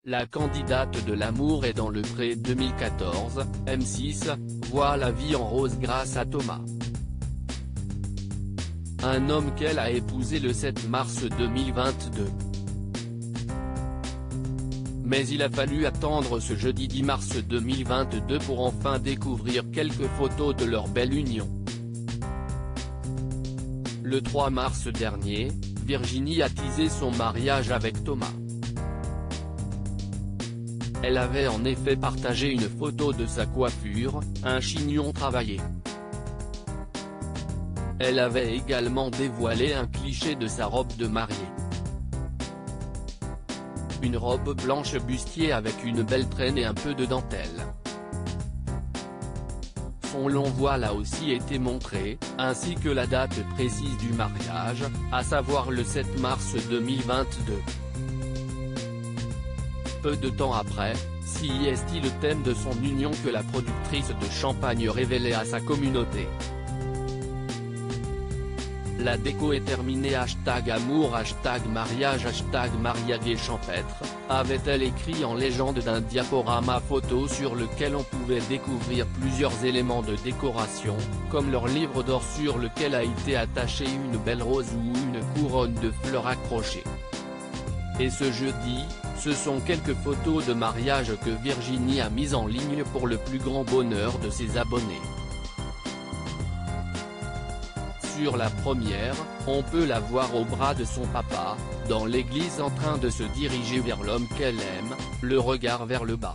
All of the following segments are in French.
La candidate de l'amour est dans le pré 2014, M6, voit la vie en rose grâce à Thomas. Un homme qu'elle a épousé le 7 mars 2022. Mais il a fallu attendre ce jeudi 10 mars 2022 pour enfin découvrir quelques photos de leur belle union. Le 3 mars dernier, Virginie a teasé son mariage avec Thomas. Elle avait en effet partagé une photo de sa coiffure, un chignon travaillé. Elle avait également dévoilé un cliché de sa robe de mariée. Une robe blanche bustier avec une belle traîne et un peu de dentelle. Son long voile a aussi été montré, ainsi que la date précise du mariage, à savoir le 7 mars 2022. Peu de temps après, CIST le thème de son union que la productrice de champagne révélait à sa communauté. La déco est terminée #amour #mariage #mariage champêtre, avait-elle écrit en légende d'un diaporama photo sur lequel on pouvait découvrir plusieurs éléments de décoration, comme leur livre d'or sur lequel a été attachée une belle rose ou une couronne de fleurs accrochée. Et ce jeudi, ce sont quelques photos de mariage que Virginie a mises en ligne pour le plus grand bonheur de ses abonnés. Sur la première, on peut la voir au bras de son papa, dans l'église en train de se diriger vers l'homme qu'elle aime, le regard vers le bas.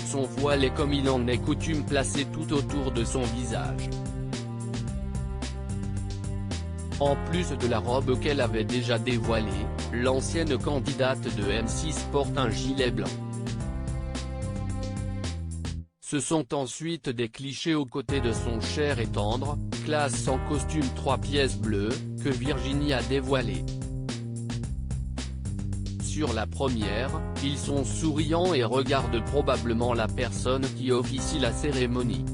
Son voile est comme il en est coutume placé tout autour de son visage. En plus de la robe qu'elle avait déjà dévoilée, l'ancienne candidate de M6 porte un gilet blanc. Ce sont ensuite des clichés aux côtés de son cher et tendre, classe en costume 3 pièces bleues, que Virginie a dévoilé. Sur la première, ils sont souriants et regardent probablement la personne qui officie la cérémonie.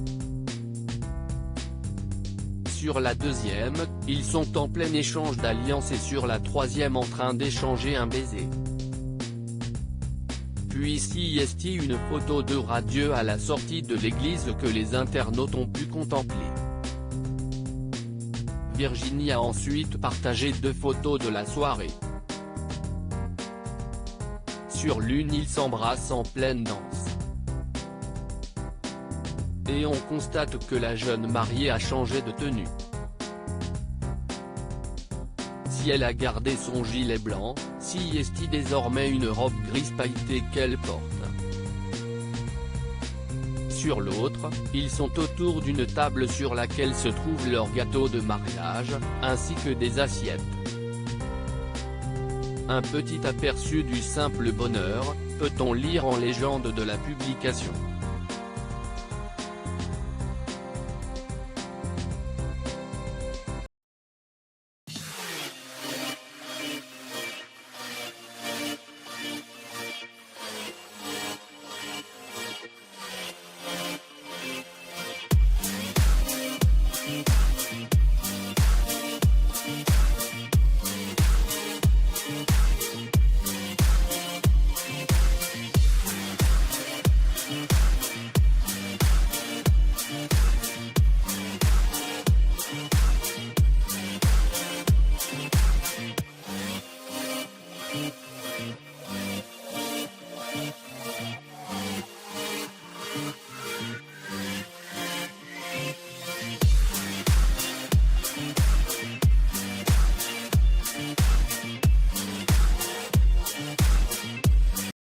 Sur la deuxième, ils sont en plein échange d'alliances et sur la troisième en train d'échanger un baiser. Puis CIST une photo de radieux à la sortie de l'église que les internautes ont pu contempler. Virginie a ensuite partagé 2 photos de la soirée. Sur l'une ils s'embrassent en pleine danse. Et on constate que la jeune mariée a changé de tenue. Si elle a gardé son gilet blanc, CIST désormais une robe grise pailletée qu'elle porte. Sur l'autre, ils sont autour d'une table sur laquelle se trouve leur gâteau de mariage, ainsi que des assiettes. Un petit aperçu du simple bonheur, peut-on lire en légende de la publication.